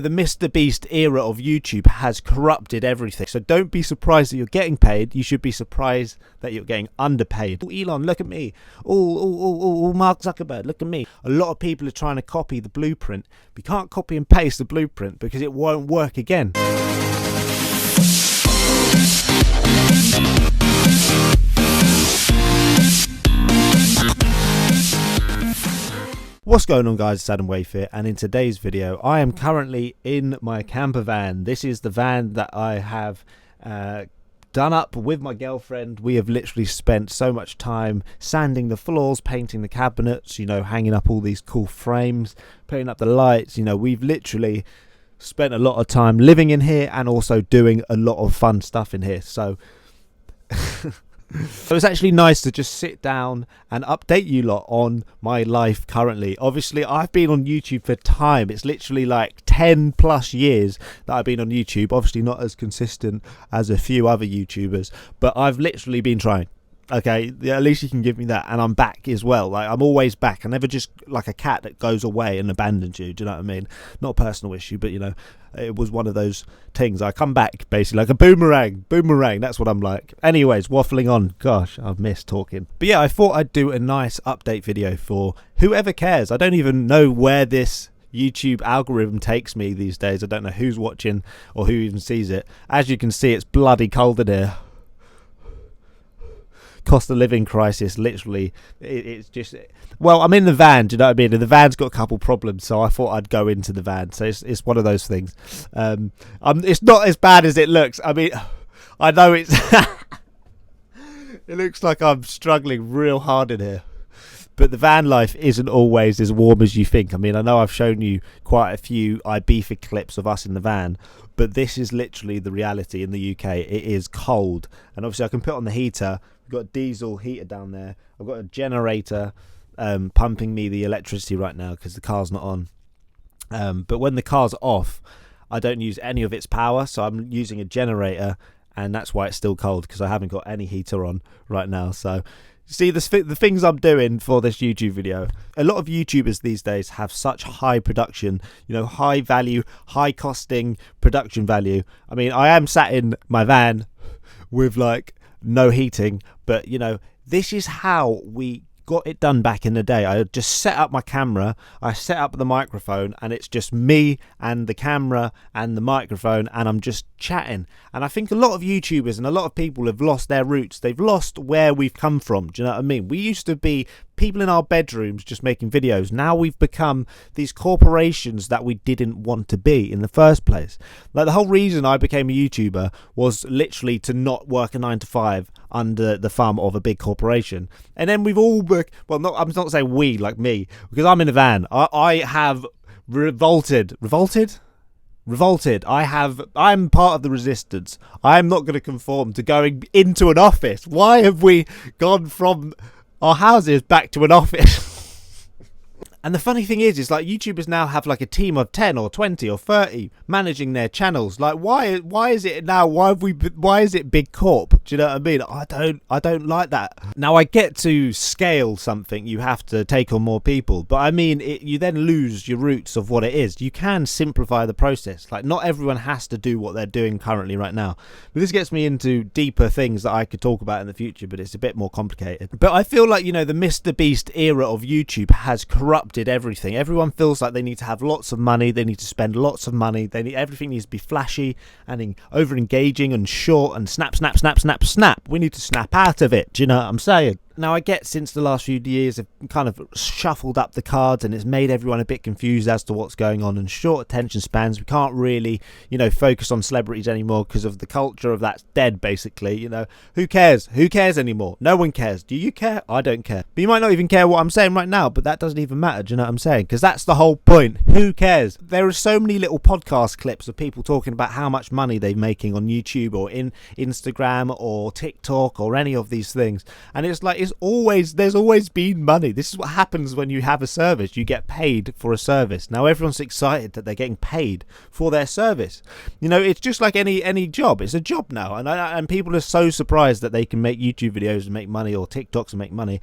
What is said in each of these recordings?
The Mr. Beast era of YouTube has corrupted everything. So don't be surprised that you're getting paid. You should be surprised that you're getting underpaid. Elon, look at me. Mark Zuckerberg, look at me. A lot of people are trying to copy the blueprint. But you can't copy and paste the blueprint because it won't work again. What's going on, guys? It's Adam Waithe here, and in today's video I am currently in my camper van. This is the van that I have done up with my girlfriend. We have literally spent so much time sanding the floors, painting the cabinets, you know, hanging up all these cool frames, putting up the lights. You know, we've literally spent a lot of time living in here and also doing a lot of fun stuff in here. So So it's actually nice to just sit down and update you lot on my life currently. Obviously, I've been on YouTube for time. It's literally like 10 plus years that I've been on YouTube. Obviously not as consistent as a few other YouTubers, but I've literally been trying. Okay, yeah, at least you can give me that, and I'm back as well. Like, I'm always back. I'm never just like a cat that goes away and abandons you. Do you know what I mean? Not a personal issue, but you know, it was one of those things. I come back basically like a boomerang. That's what I'm like. Anyways, waffling on. Gosh, I've missed talking. But yeah, I thought I'd do a nice update video for whoever cares. I don't even know where this YouTube algorithm takes me these days. I don't know who's watching or who even sees it. As you can see, it's bloody cold in here. Cost of living crisis, literally. It's just, well, I'm in the van, do you know what I mean? And the van's got a couple problems, so I thought I'd go into the van. So it's one of those things. It's not as bad as it looks. I mean, I know it's it looks like I'm struggling real hard in here, but the van life isn't always as warm as you think. I mean, I know I've shown you quite a few Ibiza clips of us in the van, but this is literally the reality in the UK. It is cold, and obviously I can put on the heater. We've got a diesel heater down there. I've got a generator pumping me the electricity right now because the car's not on. But when the car's off, I don't use any of its power, so I'm using a generator, and that's why it's still cold, because I haven't got any heater on right now. So see, the things I'm doing for this YouTube video, a lot of YouTubers these days have such high production, you know, high value, high costing production value. I mean, I am sat in my van with like no heating, but you know, this is how we got it done back in the day. I just set up my camera, I set up the microphone, and it's just me and the camera and the microphone, and I'm just chatting. And I think a lot of YouTubers and a lot of people have lost their roots. They've lost where we've come from. Do you know what I mean? We used to be people in our bedrooms just making videos. Now we've become these corporations that we didn't want to be in the first place. Like, the whole reason I became a YouTuber was literally to not work a 9-to-5 under the thumb of a big corporation. And then we've all I'm not saying we, like me, because I'm in a van. I have revolted. I'm part of the resistance. I'm not going to conform to going into an office. Why have we gone from our houses back to an office? And the funny thing is like, YouTubers now have like a team of 10 or 20 or 30 managing their channels. Like, why is it now? Why is it big corp? Do you know what I mean? I don't like that. Now, I get to scale something, you have to take on more people, but I mean, you then lose your roots of what it is. You can simplify the process. Like, not everyone has to do what they're doing currently right now. But this gets me into deeper things that I could talk about in the future, but it's a bit more complicated. But I feel like, you know, the Mr. Beast era of YouTube has corrupted everything. Everyone feels like they need to have lots of money, they need to spend lots of money, everything needs to be flashy and over engaging and short and snap. We need to snap out of it. Do you know what I'm saying? Now, I get since the last few years have kind of shuffled up the cards, and it's made everyone a bit confused as to what's going on, and short attention spans. We can't really, you know, focus on celebrities anymore because of the culture of that's dead, basically. You know, who cares? Who cares anymore? No one cares. Do you care? I don't care. But you might not even care what I'm saying right now, but that doesn't even matter. Do you know what I'm saying? Because that's the whole point. Who cares? There are so many little podcast clips of people talking about how much money they're making on YouTube or in Instagram or TikTok or any of these things, and it's like, there's always been money. This is what happens when you have a service. You get paid for a service. Now everyone's excited that they're getting paid for their service. You know, it's just like any job. It's a job now, and people are so surprised that they can make YouTube videos and make money, or TikToks and make money.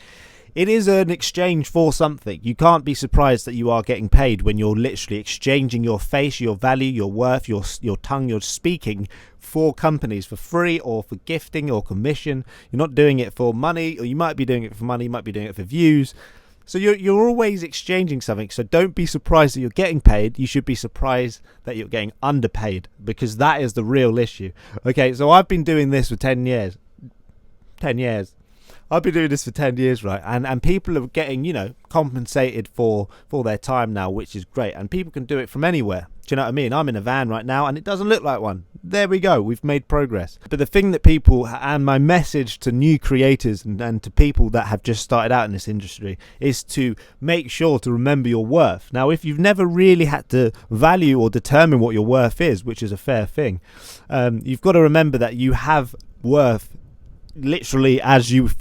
it is an exchange for something. You can't be surprised that you are getting paid when you're literally exchanging your face, your value, your worth, your tongue, your speaking for companies for free or for gifting or commission. You're not doing it for money, or you might be doing it for money, you might be doing it for views. So you're always exchanging something. So don't be surprised that you're getting paid. You should be surprised that you're getting underpaid, because that is the real issue. Okay, so I've been doing this for 10 years. 10 years. I've been doing this for 10 years, right? And people are getting, compensated for their time now, which is great. And people can do it from anywhere. Do you know what I mean? I'm in a van right now and it doesn't look like one. There we go. We've made progress. But the thing that people, and my message to new creators and to people that have just started out in this industry, is to make sure to remember your worth. Now, if you've never really had to value or determine what your worth is, which is a fair thing, you've got to remember that you have worth literally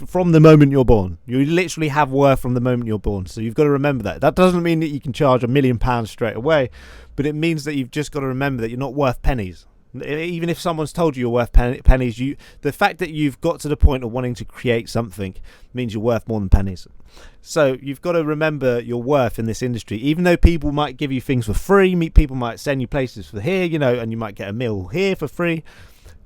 from the moment you're born. You literally have worth from the moment you're born. So you've got to remember that. That doesn't mean that you can charge £1 million straight away, but it means that you've just got to remember that you're not worth pennies. Even if someone's told you you're worth pennies, the fact that you've got to the point of wanting to create something means you're worth more than pennies. So you've got to remember your worth in this industry. Even though people might give you things for free, people might send you places for here, and you might get a meal here for free.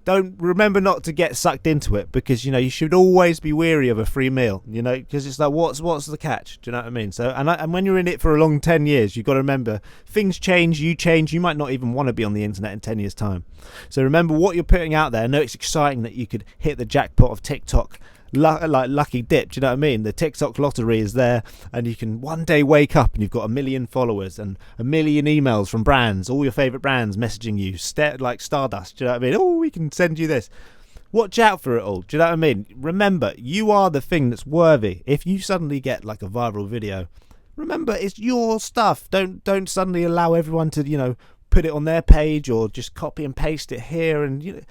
Remember not to get sucked into it, because you should always be wary of a free meal, because it's like, what's the catch? Do you know what I mean? So and when you're in it for a long 10 years, you've got to remember things change, you change. You might not even want to be on the internet in 10 years time. So remember what you're putting out there. I know it's exciting that you could hit the jackpot of TikTok, like lucky dip. Do you know what I mean? The TikTok lottery is there, and you can one day wake up and you've got 1 million followers and 1 million emails from brands, all your favorite brands messaging you, like Stardust. Do you know what I mean? Oh, we can send you this. Watch out for it all. Do you know what I mean? Remember, you are the thing that's worthy. If you suddenly get like a viral video, remember, it's your stuff. Don't suddenly allow everyone to put it on their page or just copy and paste it here. And you've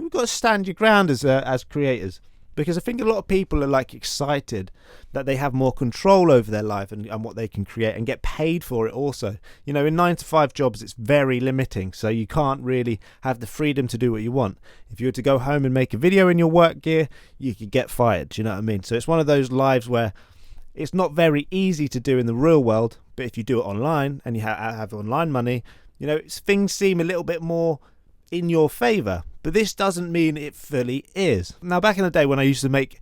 got to stand your ground as creators. Because I think a lot of people are excited that they have more control over their life and what they can create and get paid for it also. In 9-to-5 jobs, it's very limiting. So you can't really have the freedom to do what you want. If you were to go home and make a video in your work gear, you could get fired. Do you know what I mean? So it's one of those lives where it's not very easy to do in the real world. But if you do it online and you have online money, things seem a little bit more in your favour. But this doesn't mean it fully is. Now, back in the day when I used to make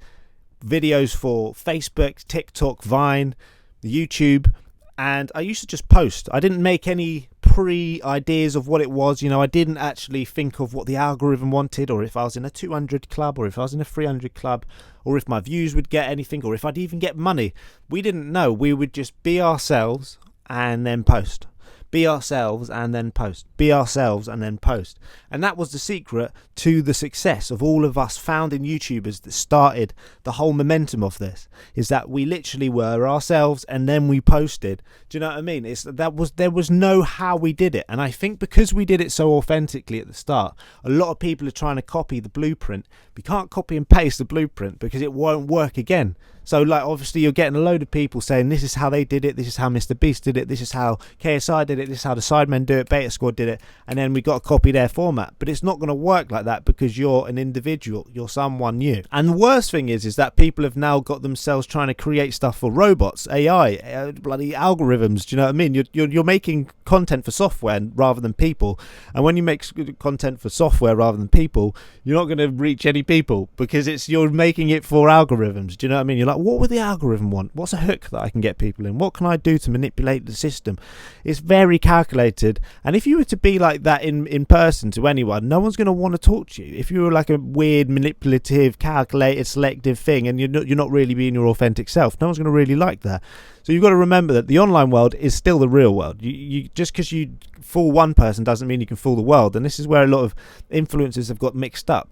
videos for Facebook, TikTok, Vine, YouTube, and I used to just post. I didn't make any pre-ideas of what it was. I didn't actually think of what the algorithm wanted, or if I was in a 200 club, or if I was in a 300 club, or if my views would get anything, or if I'd even get money. We didn't know. We would just be ourselves and then post. Be ourselves and then post. Be ourselves and then post. And that was the secret to the success of all of us founding YouTubers that started the whole momentum of this, is that we literally were ourselves and then we posted. Do you know what I mean? There was no how we did it. And I think because we did it so authentically at the start, a lot of people are trying to copy the blueprint. We can't copy and paste the blueprint because it won't work again. So obviously you're getting a load of people saying this is how they did it, this is how Mr. Beast did it, this is how KSI did it, this is how the Sidemen do it, Beta Squad did it, and then we got to copy their format. But it's not going to work like that because you're an individual, you're someone new. And the worst thing is that people have now got themselves trying to create stuff for robots, AI, bloody algorithms. Do you know what I mean? You're making content for software rather than people. And when you make content for software rather than people, you're not going to reach any people because you're making it for algorithms. Do you know what I mean? You're like, what would the algorithm want? What's a hook that I can get people in? What can I do to manipulate the system? It's very calculated. And if you were to be like that in person to anyone, no one's going to want to talk to you. If you were like a weird, manipulative, calculated, selective thing and you're not really being your authentic self, no one's going to really like that. So you've got to remember that the online world is still the real world. You just because you fool one person doesn't mean you can fool the world. And this is where a lot of influencers have got mixed up.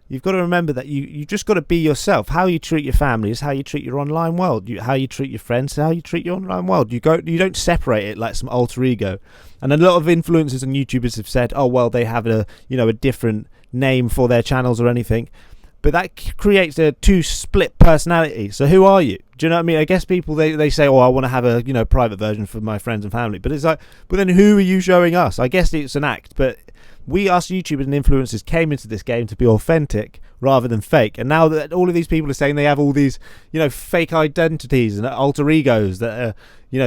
You've got to remember that you just got to be yourself. How you treat your family is how you treat your online world. How you treat your friends is how you treat your online world. You don't separate it like some alter ego. And a lot of influencers and YouTubers have said, oh well, they have a different name for their channels or anything. But that creates a two split personality. So who are you? Do you know what I mean? I guess people they say, oh, I want to have a private version for my friends and family. But it's like, but then who are you showing us? I guess it's an act, but we, us YouTubers and influencers, came into this game to be authentic rather than fake. And now that all of these people are saying they have all these, fake identities and alter egos that are,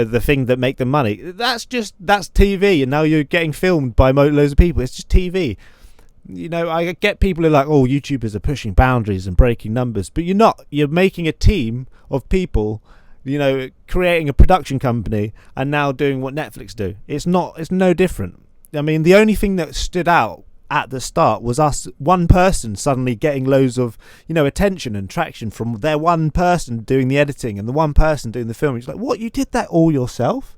the thing that make them money. That's TV, and now you're getting filmed by loads of people. It's just TV. I get people who are like, oh, YouTubers are pushing boundaries and breaking numbers, but you're not. You're making a team of people, creating a production company and now doing what Netflix do. It's no different. I mean, the only thing that stood out at the start was one person suddenly getting loads of, attention and traction from their one person doing the editing and the one person doing the filming. It's like, what, you did that all yourself?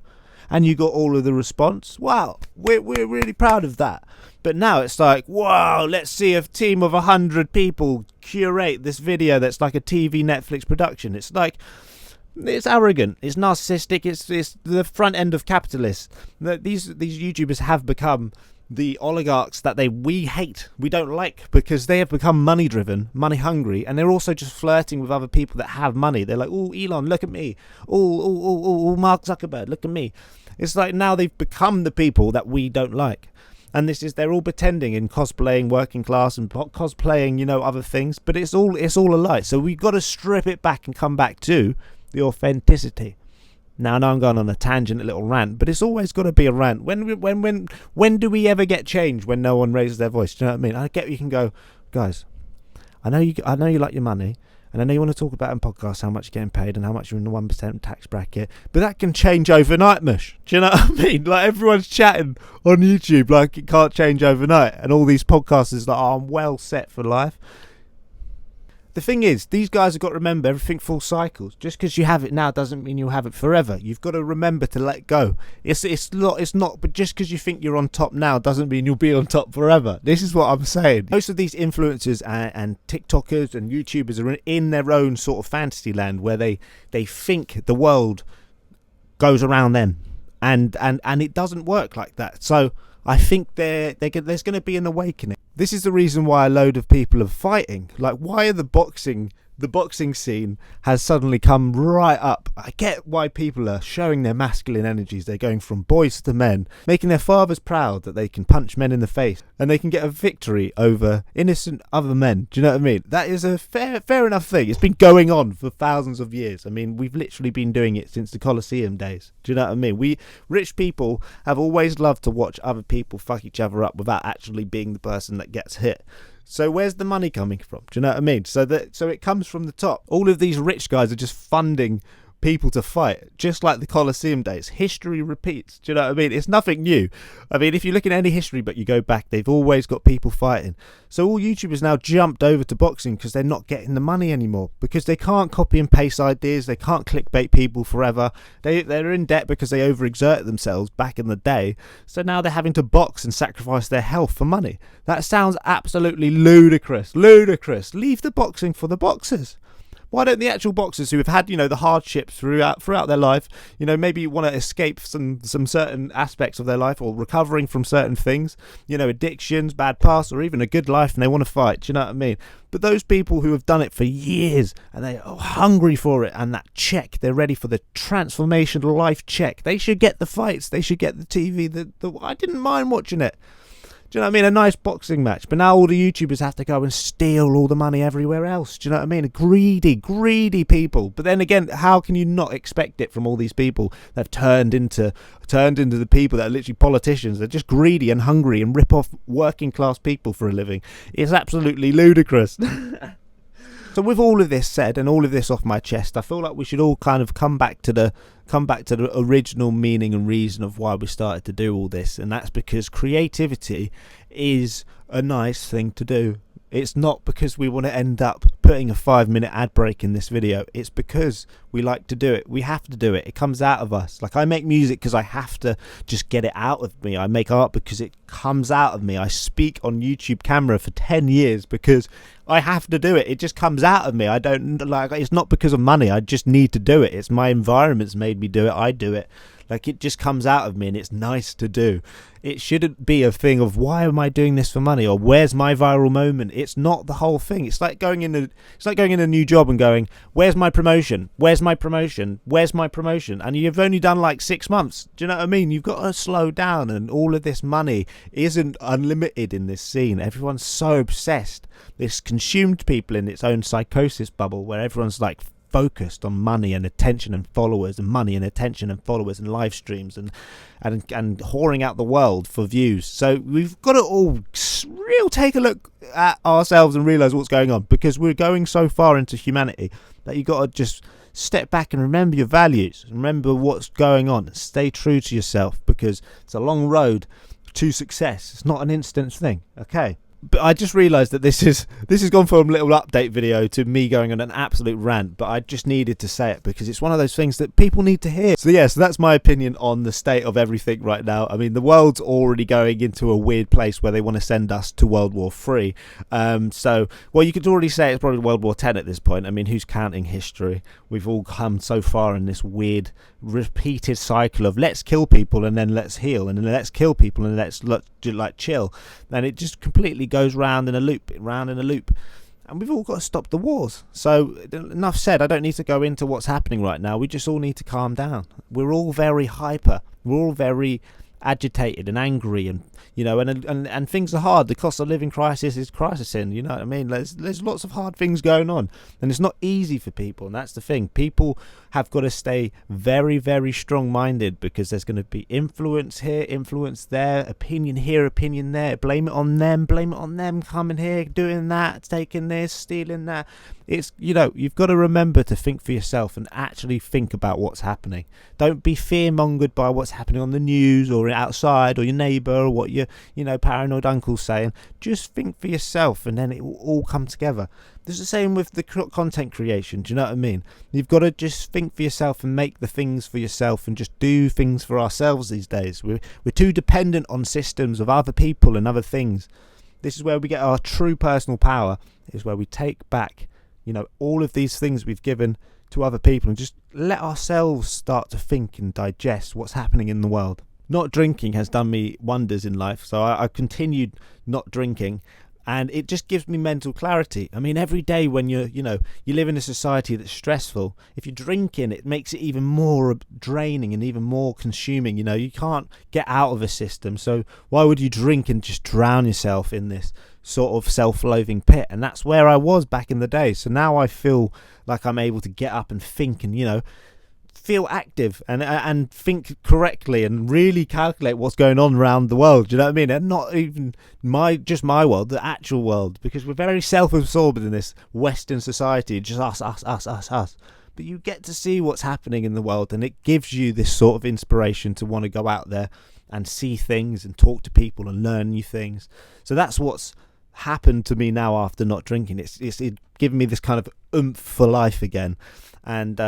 And you got all of the response? Wow, we're really proud of that. But now it's like, wow, let's see a team of 100 people curate this video that's like a TV Netflix production. It's like, it's arrogant, it's narcissistic, it's the front end of capitalists. These YouTubers have become the oligarchs that we hate, we don't like, because they have become money driven, money hungry, and they're also just flirting with other people that have money. They're like, oh, Elon, look at me. Oh, Mark Zuckerberg, look at me. It's like now they've become the people that we don't like. And they're all pretending and cosplaying working class and cosplaying, other things, but it's all a lie. So we've got to strip it back and come back to the authenticity. Now I know I'm going on a tangent, a little rant, but it's always got to be a rant. When do we ever get change when no one raises their voice? Do you know what I mean? I get you can go, guys, I know you like your money, and I know you want to talk about in podcasts how much you're getting paid and how much you're in the 1% tax bracket, but that can change overnight, mush. Do you know what I mean? Like, everyone's chatting on YouTube like it can't change overnight, and all these podcasters like, oh, I'm well set for life. The thing is, these guys have got to remember everything full cycles. Just because you have it now doesn't mean you'll have it forever. You've got to remember to let go. It's not. But just because you think you're on top now doesn't mean you'll be on top forever. This is what I'm saying. Most of these influencers and TikTokers and YouTubers are in their own sort of fantasy land where they think the world goes around them, and it doesn't work like that. So I think there's going to be an awakening. This is the reason why a load of people are fighting. Like, why are the boxing scene has suddenly come right up. I get why people are showing their masculine energies. They're going from boys to men, making their fathers proud that they can punch men in the face and they can get a victory over innocent other men. Do you know what I mean? That is a fair enough thing. It's been going on for thousands of years. I mean, we've literally been doing it since the Colosseum days. Do you know what I mean? We rich people have always loved to watch other people fuck each other up without actually being the person that gets hit. So where's the money coming from? Do you know what I mean? So it comes from the top. All of these rich guys are just funding people to fight, just like the Colosseum days. History repeats. Do you know what I mean? It's nothing new. I mean, if you look at any history but you go back, they've always got people fighting. So all YouTubers now jumped over to boxing because they're not getting the money anymore, because they can't copy and paste ideas, they can't clickbait people forever. They're in debt because they overexerted themselves back in the day. So now they're having to box and sacrifice their health for money. That sounds absolutely ludicrous. Ludicrous. Leave the boxing for the boxers. Why don't the actual boxers who have had, the hardships throughout their life, maybe want to escape some certain aspects of their life, or recovering from certain things, addictions, bad past, or even a good life, and they want to fight. Do you know what I mean? But those people who have done it for years and they are hungry for it, and that check, they're ready for the transformational life check. They should get the fights. They should get the TV. I didn't mind watching it. Do you know what I mean? A nice boxing match. But now all the YouTubers have to go and steal all the money everywhere else. Do you know what I mean? Greedy people. But then again, how can you not expect it from all these people that have turned into the people that are literally politicians? They're just greedy and hungry and rip off working class people for a living. It's absolutely ludicrous. So with all of this said and all of this off my chest, I feel like we should all kind of come back to the original meaning and reason of why we started to do all this, and that's because creativity is a nice thing to do. It's not because we want to end up putting a 5-minute ad break in this video. It's because we like to do it. We have to do it. It comes out of us. Like, I make music because I have to just get it out of me. I make art because it comes out of me. I speak on YouTube camera for 10 years because I have to do it. It just comes out of me. I don't, like, it's not because of money. I just need to do it. It's my environment's made me do it. I do it. Like, it just comes out of me and it's nice to do. It shouldn't be a thing of, why am I doing this for money, or where's my viral moment? It's not the whole thing. It's like going in a new job and going, where's my promotion? Where's my promotion? Where's my promotion? And you've only done like 6 months. Do you know what I mean? You've got to slow down, and all of this money isn't unlimited in this scene. Everyone's so obsessed. It's consumed people in its own psychosis bubble where everyone's like focused on money and attention and followers, and money and attention and followers and live streams and whoring out the world for views. So we've got to all take a look at ourselves and realize what's going on, because we're going so far into humanity that you've got to just step back and remember your values, remember what's going on, and stay true to yourself, because it's a long road to success. It's not an instant thing. Okay. But I just realised that this has gone from a little update video to me going on an absolute rant, but I just needed to say it because it's one of those things that people need to hear. So that's my opinion on the state of everything right now. I mean, the world's already going into a weird place where they want to send us to World War III. You could already say it's probably World War X at this point. I mean, who's counting history? We've all come so far in this weird repeated cycle of let's kill people and then let's heal, and then let's kill people and let's chill, and it just completely goes round in a loop, and we've all got to stop the wars. So enough said. I don't need to go into what's happening right now. We just all need to calm down. We're all very hyper, we're all very agitated and angry, and and things are hard. The cost of living crisis is crisising, you know what I mean? There's lots of hard things going on, and it's not easy for people, and that's the thing. People have got to stay very, very strong-minded, because there's going to be influence here, influence there, opinion here, opinion there. Blame it on them, coming here, doing that, taking this, stealing that. It's, you've got to remember to think for yourself and actually think about what's happening. Don't be fear-mongered by what's happening on the news or outside, or your neighbour, or what your paranoid uncle's saying. Just think for yourself, and then it will all come together. It's the same with the content creation. Do you know what I mean? You've got to just think for yourself and make the things for yourself, and just do things for ourselves these days. We're too dependent on systems of other people and other things. This is where we get our true personal power, is where we take back all of these things we've given to other people, and just let ourselves start to think and digest what's happening in the world. Not drinking has done me wonders in life, so I continued not drinking, and it just gives me mental clarity. I mean, every day when you live in a society that's stressful, if you're drinking, it makes it even more draining and even more consuming. You can't get out of a system, so why would you drink and just drown yourself in this sort of self-loathing pit? And that's where I was back in the day. So now I feel like I'm able to get up and think, and feel active and think correctly, and really calculate what's going on around the world. Do you know what I mean? And not even my world, the actual world, because we're very self-absorbed in this Western society, just us. But you get to see what's happening in the world, and it gives you this sort of inspiration to want to go out there and see things and talk to people and learn new things. So that's what's happened to me now after not drinking. It's given me this kind of oomph for life again. And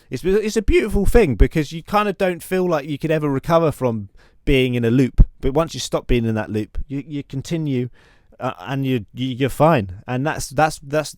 it's a beautiful thing, because you kind of don't feel like you could ever recover from being in a loop. But once you stop being in that loop, you continue, and you're fine. And that's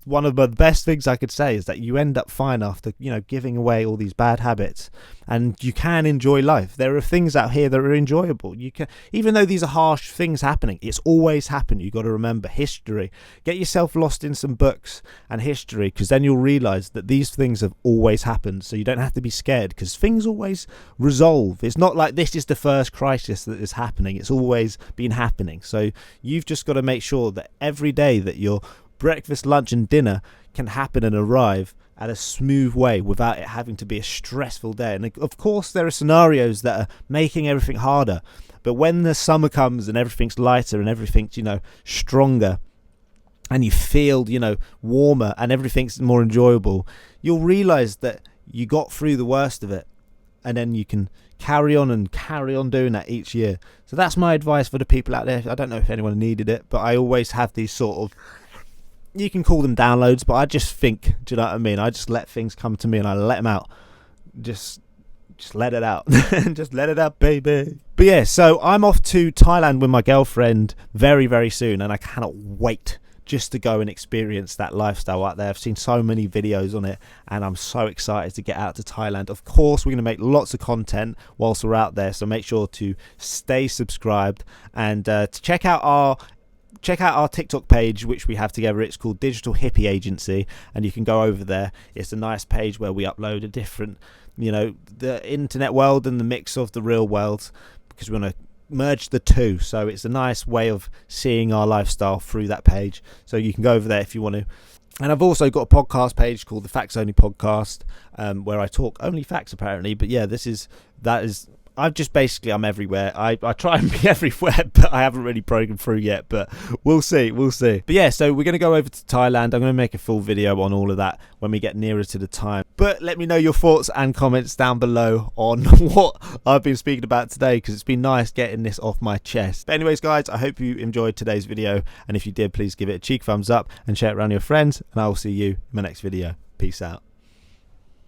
one of the best things I could say, is that you end up fine after giving away all these bad habits, and you can enjoy life. There are things out here that are enjoyable. You can, even though these are harsh things happening, it's always happened. You've got to remember history. Get yourself lost in some books and history, because then you'll realize that these things have always happened. So you don't have to be scared, because things always resolve. It's not like this is the first crisis that is happening. It's always been happening. So you've just got to make sure that every day that your breakfast, lunch and dinner can happen and arrive at a smooth way without it having to be a stressful day. And of course there are scenarios that are making everything harder, but when the summer comes and everything's lighter and everything's stronger, and you feel warmer and everything's more enjoyable, you'll realize that you got through the worst of it, and then you can carry on doing that each year. So that's my advice for the people out there. I don't know if anyone needed it, but I always have these sort of, you can call them downloads, but I just think, do you know what I mean? I just let things come to me and I let them out. Just let it out. Just let it out, baby. But yeah, so I'm off to Thailand with my girlfriend very, very soon, and I cannot wait just to go and experience that lifestyle out there. I've seen so many videos on it, and I'm so excited to get out to Thailand. Of course, we're going to make lots of content whilst we're out there, so make sure to stay subscribed and to check out our TikTok page, which we have together. It's called Digital Hippie Agency, and you can go over there. It's a nice page where we upload a different, the internet world and the mix of the real world, because we want to merge the two. So it's a nice way of seeing our lifestyle through that page. So you can go over there if you want to. And I've also got a podcast page called the Facts Only Podcast, where I talk only facts apparently. But yeah, I'm everywhere. I try and be everywhere, but I haven't really broken through yet, but we'll see. But yeah, so we're going to go over to Thailand. I'm going to make a full video on all of that when we get nearer to the time. But let me know your thoughts and comments down below on what I've been speaking about today, because it's been nice getting this off my chest. But anyways, guys, I hope you enjoyed today's video. And if you did, please give it a cheeky thumbs up and share it around your friends. And I will see you in my next video. Peace out.